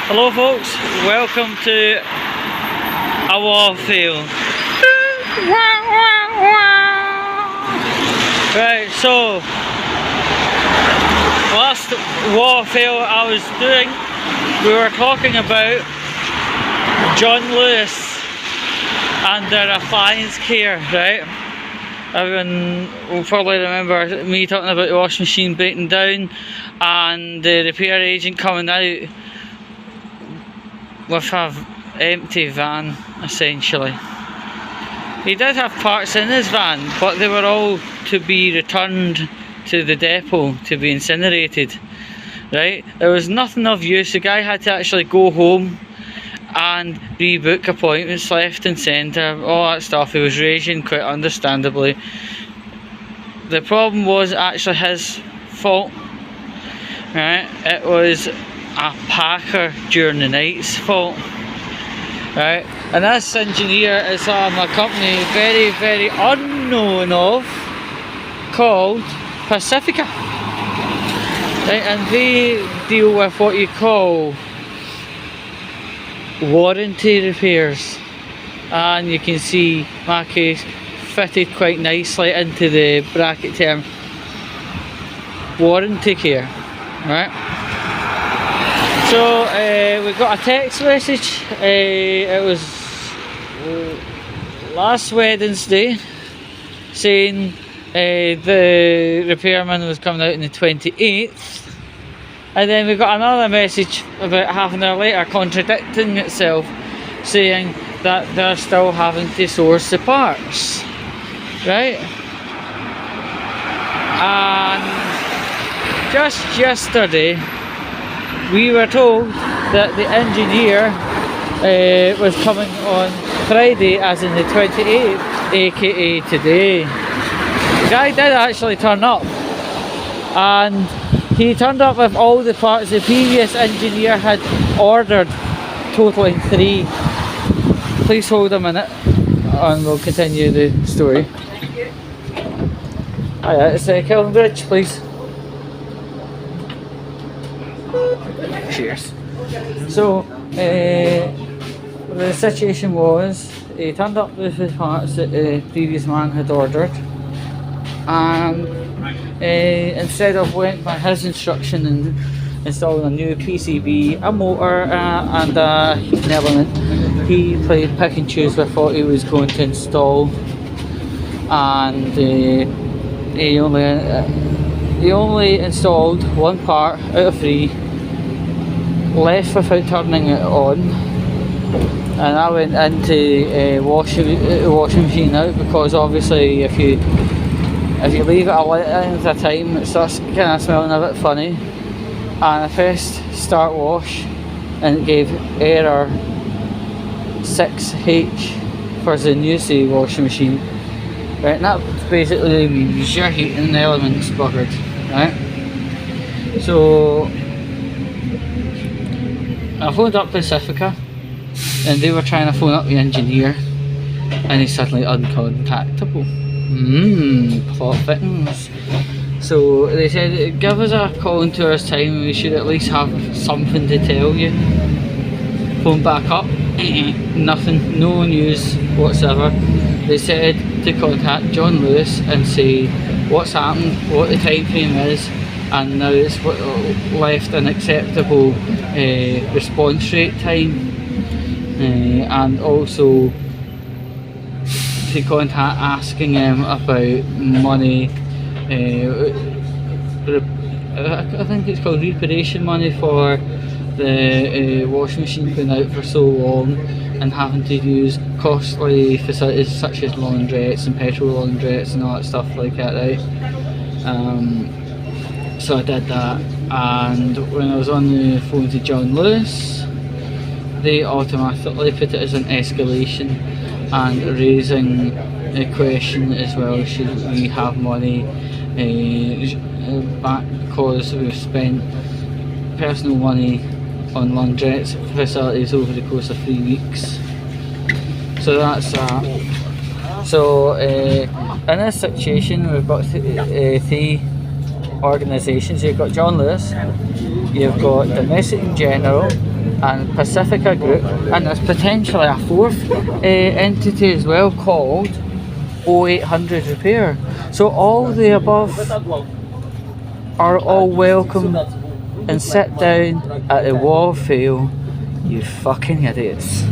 Hello folks, welcome to a wall fail. Right, so last wall fail I was doing, we were talking about John Lewis and their appliance care, right? Everyone will probably remember me talking about the washing machine breaking down and the repair agent coming out with an empty van, essentially. He did have parts in his van, but they were all to be returned to the depot to be incinerated, right? There was nothing of use. The guy had to actually go home and rebook appointments left and centre, all that stuff. He was raging, quite understandably. The problem was actually his fault, right? It was a packer during the night's fault, right? And this engineer is a company very unknown of, called Pacifica, right? And they deal with what you call warranty repairs, and you can see my case fitted quite nicely into the bracket term warranty care, right? So we got a text message, it was last Wednesday, saying the repairman was coming out on the 28th, and then we got another message about half an hour later contradicting itself, saying that they're still having to source the parts, right? And just yesterday we were told that the engineer was coming on Friday, as in the 28th, aka today. The guy did actually turn up, and he turned up with all the parts the previous engineer had ordered, totaling 3. Please hold a minute and we'll continue the story. Hiya, it's Kelvin Bridge, please. Cheers. So, the situation was, he turned up with the parts that the previous man had ordered, and instead of went by his instruction and installing a new PCB, a motor and a heating element, he played pick and choose with what he was going to install, and he only installed 1 part out of 3, left without turning it on, and I went into washing machine out, because obviously if you leave it a length of time it starts kind of smelling a bit funny. And I pressed start wash and it gave error 6H for the new washing machine, right? And that basically means your heating elements buggered, right? So I phoned up Pacifica and they were trying to phone up the engineer, and he's suddenly uncontactable. Plot thickens. So they said, give us a call in 2 hours time, we should at least have something to tell you. Phone back up, nothing, no news whatsoever. They said to contact John Lewis and say what's happened, what the time frame is, and now it's left an acceptable response rate time, and also to contact asking him about money, I think it's called reparation money for the washing machine being out for so long and having to use costly facilities such as laundrettes and petrol laundrettes and all that stuff like that, right? So I did that, and when I was on the phone to John Lewis, they automatically put it as an escalation and raising a question as well, should we have money back because we've spent personal money on laundrettes facilities over the course of 3 weeks. So that's that. So in this situation we've got 3 organisations. You've got John Lewis, you've got Domestic in General, and Pacifica Group, and there's potentially a fourth entity as well called 0800 Repair. So all the above are all welcome, and sit down at the wall fail, you fucking idiots.